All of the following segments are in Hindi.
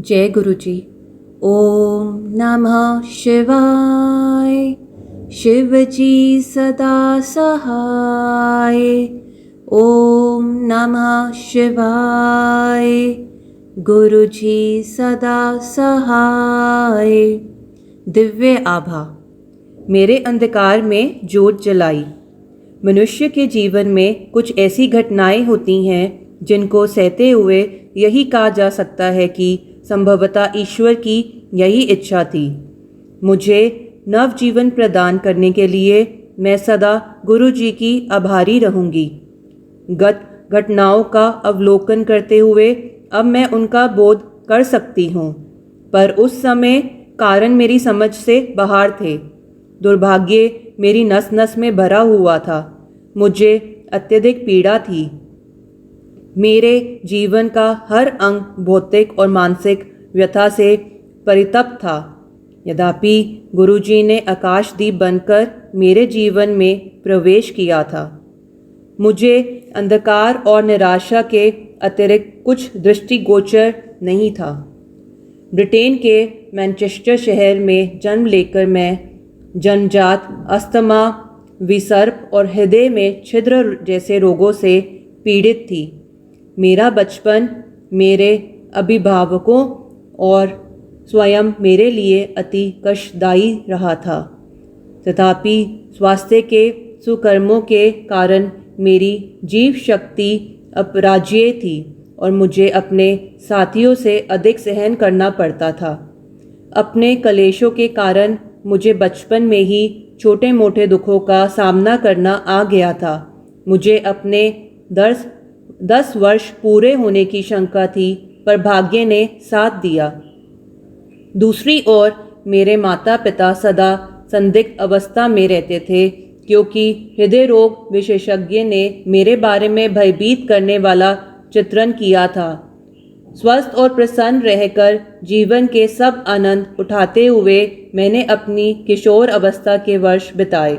जय गुरु जी। ओम नमः शिवाय। शिव जी सदा सहाय। ओम नमः शिवाय। गुरु जी सदा सहाय। दिव्य आभा। मेरे अंधकार में ज्योत जलाई। मनुष्य के जीवन में कुछ ऐसी घटनाएं होती हैं जिनको सहते हुए यही कहा जा सकता है कि संभवतः ईश्वर की यही इच्छा थी। मुझे नव जीवन प्रदान करने के लिए मैं सदा गुरु जी की आभारी रहूंगी। गत घटनाओं का अवलोकन करते हुए अब मैं उनका बोध कर सकती हूँ, पर उस समय कारण मेरी समझ से बाहर थे। दुर्भाग्य मेरी नस नस में भरा हुआ था। मुझे अत्यधिक पीड़ा थी। मेरे जीवन का हर अंग भौतिक और मानसिक व्यथा से परितप्त था। यद्यपि गुरुजी ने आकाशदीप बनकर मेरे जीवन में प्रवेश किया था, मुझे अंधकार और निराशा के अतिरिक्त कुछ दृष्टिगोचर नहीं था। ब्रिटेन के मैनचेस्टर शहर में जन्म लेकर मैं जन्मजात अस्थमा, विसर्प और हृदय में छिद्र जैसे रोगों से पीड़ित थी। मेरा बचपन मेरे अभिभावकों और स्वयं मेरे लिए अति कष्टदायी रहा था। तथापि स्वास्थ्य के सुकर्मों के कारण मेरी जीव शक्ति अपराज्य थी और मुझे अपने साथियों से अधिक सहन करना पड़ता था। अपने कलेशों के कारण मुझे बचपन में ही छोटे मोटे दुखों का सामना करना आ गया था। मुझे अपने 10 वर्ष पूरे होने की शंका थी, पर भाग्य ने साथ दिया। दूसरी ओर मेरे माता पिता सदा संदिग्ध अवस्था में रहते थे, क्योंकि हृदय रोग विशेषज्ञ ने मेरे बारे में भयभीत करने वाला चित्रण किया था। स्वस्थ और प्रसन्न रहकर जीवन के सब आनंद उठाते हुए मैंने अपनी किशोर अवस्था के वर्ष बिताए।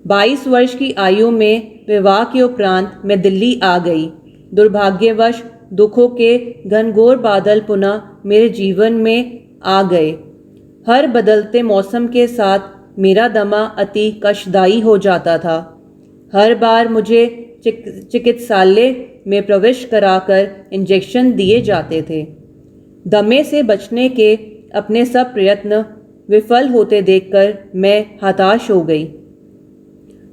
22 वर्ष की आयु में विवाह के उपरांत मैं दिल्ली आ गई। दुर्भाग्यवश दुखों के घनघोर बादल पुनः मेरे जीवन में आ गए। हर बदलते मौसम के साथ मेरा दमा अति कष्टदायी हो जाता था। हर बार मुझे चिकित्सालय में प्रवेश कराकर इंजेक्शन दिए जाते थे। दमे से बचने के अपने सब प्रयत्न विफल होते देखकर मैं हताश हो गई।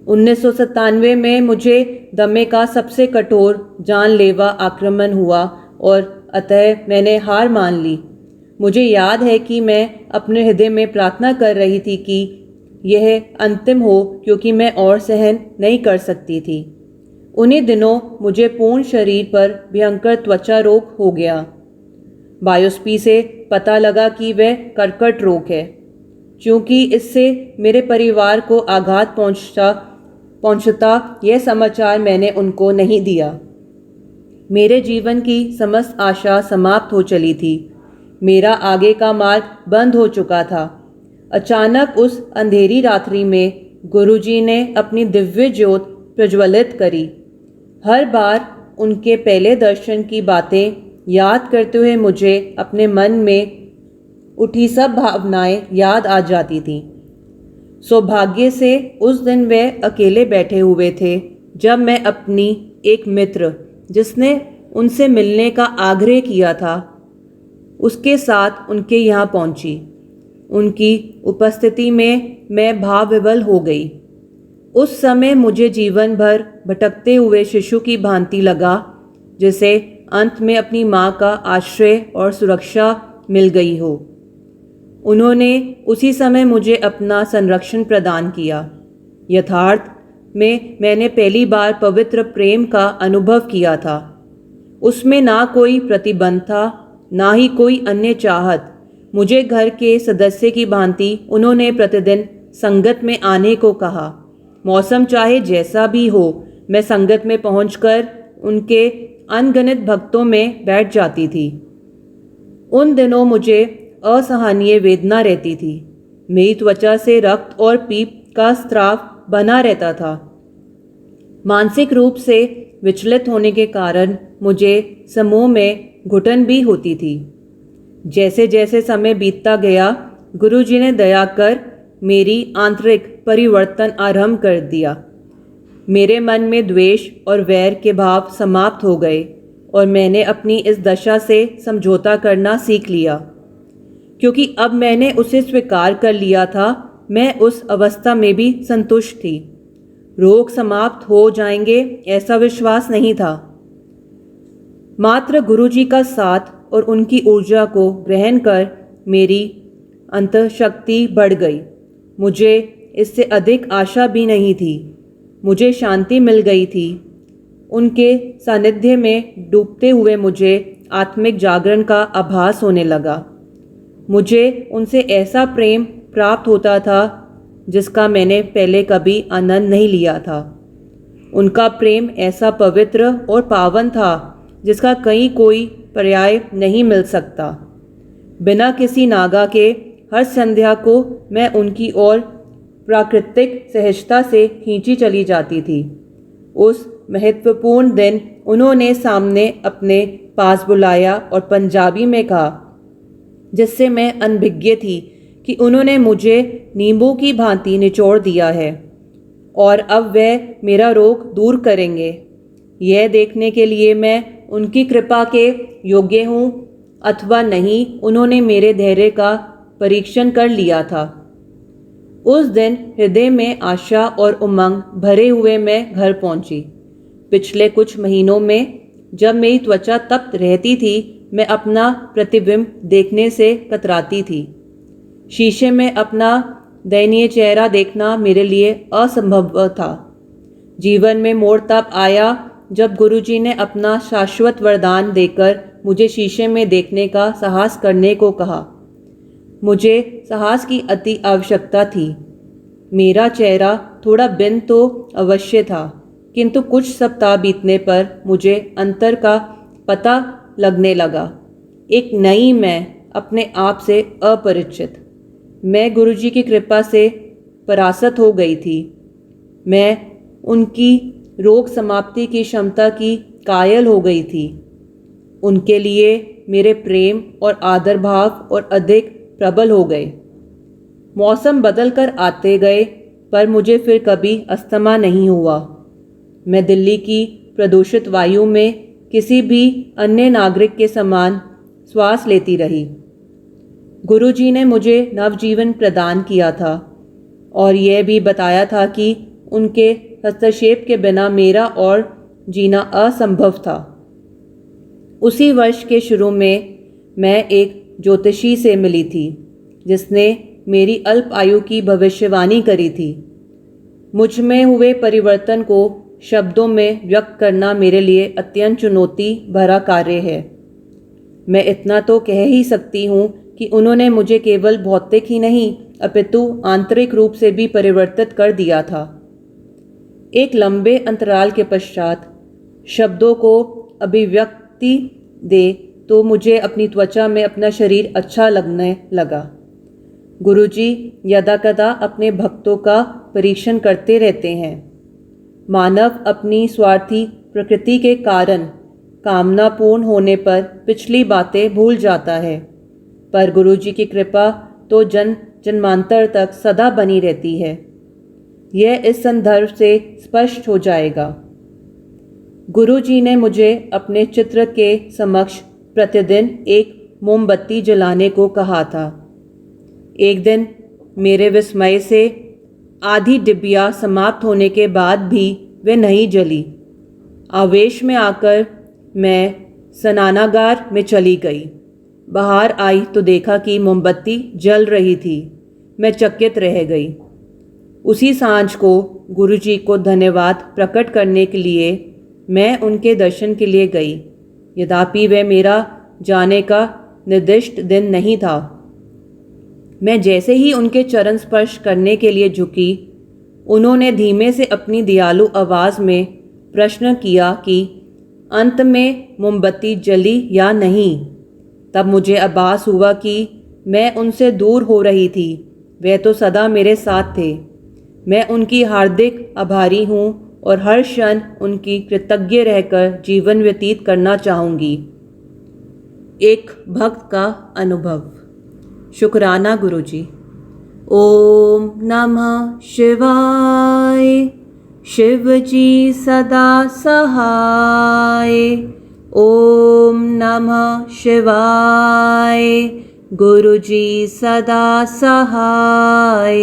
1997 में मुझे दमे का सबसे कठोर जानलेवा आक्रमण हुआ और अतः मैंने हार मान ली। मुझे याद है कि मैं अपने हृदय में प्रार्थना कर रही थी कि यह अंतिम हो, क्योंकि मैं और सहन नहीं कर सकती थी। उन्हीं दिनों मुझे पूर्ण शरीर पर भयंकर त्वचा रोग हो गया। बायोप्सी से पता लगा कि वह कर्कट रोग है। चूंकि इससे मेरे परिवार को आघात पहुंचता यह समाचार मैंने उनको नहीं दिया। मेरे जीवन की समस्त आशा समाप्त हो चली थी। मेरा आगे का मार्ग बंद हो चुका था। अचानक उस अंधेरी रात्रि में गुरुजी ने अपनी दिव्य ज्योत प्रज्वलित करी। हर बार उनके पहले दर्शन की बातें याद करते हुए मुझे अपने मन में उठी सब भावनाएं याद आ जाती थीं। सौभाग्य से उस दिन वे अकेले बैठे हुए थे जब मैं अपनी एक मित्र, जिसने उनसे मिलने का आग्रह किया था, उसके साथ उनके यहाँ पहुंची। उनकी उपस्थिति में मैं भावविवल हो गई। उस समय मुझे जीवन भर भटकते हुए शिशु की भांति लगा, जिसे अंत में अपनी माँ का आश्रय और सुरक्षा मिल गई हो। उन्होंने उसी समय मुझे अपना संरक्षण प्रदान किया। यथार्थ में मैंने पहली बार पवित्र प्रेम का अनुभव किया था। उसमें ना कोई प्रतिबंध था, ना ही कोई अन्य चाहत। मुझे घर के सदस्य की भांति उन्होंने प्रतिदिन संगत में आने को कहा। मौसम चाहे जैसा भी हो, मैं संगत में पहुंचकर उनके अनगिनत भक्तों में बैठ जाती थी। उन दिनों मुझे असहनीय वेदना रहती थी। मेरी त्वचा से रक्त और पीप का स्राव बना रहता था। मानसिक रूप से विचलित होने के कारण मुझे समूह में घुटन भी होती थी। जैसे जैसे समय बीतता गया, गुरुजी ने दया कर मेरी आंतरिक परिवर्तन आरंभ कर दिया। मेरे मन में द्वेष और वैर के भाव समाप्त हो गए और मैंने अपनी इस दशा से समझौता करना सीख लिया, क्योंकि अब मैंने उसे स्वीकार कर लिया था। मैं उस अवस्था में भी संतुष्ट थी। रोग समाप्त हो जाएंगे ऐसा विश्वास नहीं था। मात्र गुरुजी का साथ और उनकी ऊर्जा को ग्रहण कर मेरी अंतःशक्ति बढ़ गई। मुझे इससे अधिक आशा भी नहीं थी। मुझे शांति मिल गई थी। उनके सानिध्य में डूबते हुए मुझे आत्मिक जागरण का आभास होने लगा। मुझे उनसे ऐसा प्रेम प्राप्त होता था जिसका मैंने पहले कभी आनंद नहीं लिया था। उनका प्रेम ऐसा पवित्र और पावन था जिसका कहीं कोई पर्याय नहीं मिल सकता। बिना किसी नागा के हर संध्या को मैं उनकी ओर प्राकृतिक सहजता से खींची चली जाती थी। उस महत्वपूर्ण दिन उन्होंने सामने अपने पास बुलाया और पंजाबी में कहा, जिससे मैं अनभिज्ञ थी कि उन्होंने मुझे नींबू की भांति निचोड़ दिया है और अब वह मेरा रोग दूर करेंगे। यह देखने के लिए मैं उनकी कृपा के योग्य हूँ अथवा नहीं, उन्होंने मेरे धैर्य का परीक्षण कर लिया था। उस दिन हृदय में आशा और उमंग भरे हुए मैं घर पहुंची। पिछले कुछ महीनों में जब मेरी त्वचा तप्त रहती थी, मैं अपना प्रतिबिंब देखने से कतराती थी। शीशे में अपना दयनीय चेहरा देखना मेरे लिए असंभव था। जीवन में मोड़ तब आया जब गुरुजी ने अपना शाश्वत वरदान देकर मुझे शीशे में देखने का साहस करने को कहा। मुझे साहस की अति आवश्यकता थी। मेरा चेहरा थोड़ा भिन्न तो अवश्य था, किंतु कुछ सप्ताह बीतने पर मुझे अंतर का पता लगने लगा। एक नई मैं, अपने आप से अपरिचित। मैं गुरुजी की कृपा से परास्त हो गई थी। मैं उनकी रोग समाप्ति की क्षमता की कायल हो गई थी। उनके लिए मेरे प्रेम और आदर भाव और अधिक प्रबल हो गए। मौसम बदल कर आते गए, पर मुझे फिर कभी अस्थमा नहीं हुआ। मैं दिल्ली की प्रदूषित वायु में किसी भी अन्य नागरिक के समान श्वास लेती रही। गुरुजी ने मुझे नवजीवन प्रदान किया था और यह भी बताया था कि उनके हस्तक्षेप के बिना मेरा और जीना असंभव था। उसी वर्ष के शुरू में मैं एक ज्योतिषी से मिली थी, जिसने मेरी अल्प आयु की भविष्यवाणी करी थी। मुझ में हुए परिवर्तन को शब्दों में व्यक्त करना मेरे लिए अत्यंत चुनौती भरा कार्य है। मैं इतना तो कह ही सकती हूँ कि उन्होंने मुझे केवल भौतिक ही नहीं अपितु आंतरिक रूप से भी परिवर्तित कर दिया था। एक लंबे अंतराल के पश्चात शब्दों को अभिव्यक्ति दे तो मुझे अपनी त्वचा में अपना शरीर अच्छा लगने लगा। गुरुजी यदाकदा अपने भक्तों का परीक्षण करते रहते हैं। मानव अपनी स्वार्थी प्रकृति के कारण कामना पूर्ण होने पर पिछली बातें भूल जाता है, पर गुरुजी की कृपा तो जन्मांतर तक सदा बनी रहती है। यह इस संदर्भ से स्पष्ट हो जाएगा। गुरुजी ने मुझे अपने चित्र के समक्ष प्रतिदिन एक मोमबत्ती जलाने को कहा था। एक दिन मेरे विस्मय से आधी डिबिया समाप्त होने के बाद भी वह नहीं जली। आवेश में आकर मैं स्नानागार में चली गई। बाहर आई तो देखा कि मोमबत्ती जल रही थी। मैं चकित रह गई। उसी सांझ को गुरुजी को धन्यवाद प्रकट करने के लिए मैं उनके दर्शन के लिए गई। यद्यपि वह मेरा जाने का निर्दिष्ट दिन नहीं था। मैं जैसे ही उनके चरण स्पर्श करने के लिए झुकी, उन्होंने धीमे से अपनी दयालु आवाज़ में प्रश्न किया कि अंत में मोमबत्ती जली या नहीं। तब मुझे आभास हुआ कि मैं उनसे दूर हो रही थी। वह तो सदा मेरे साथ थे। मैं उनकी हार्दिक आभारी हूँ और हर क्षण उनकी कृतज्ञ रहकर जीवन व्यतीत करना चाहूँगी। एक भक्त का अनुभव। शुक्राना गुरुजी। ओम नमः शिवाय। शिव जी सदा सहाय। ओम नमः शिवाय। गुरुजी सदा सहाय।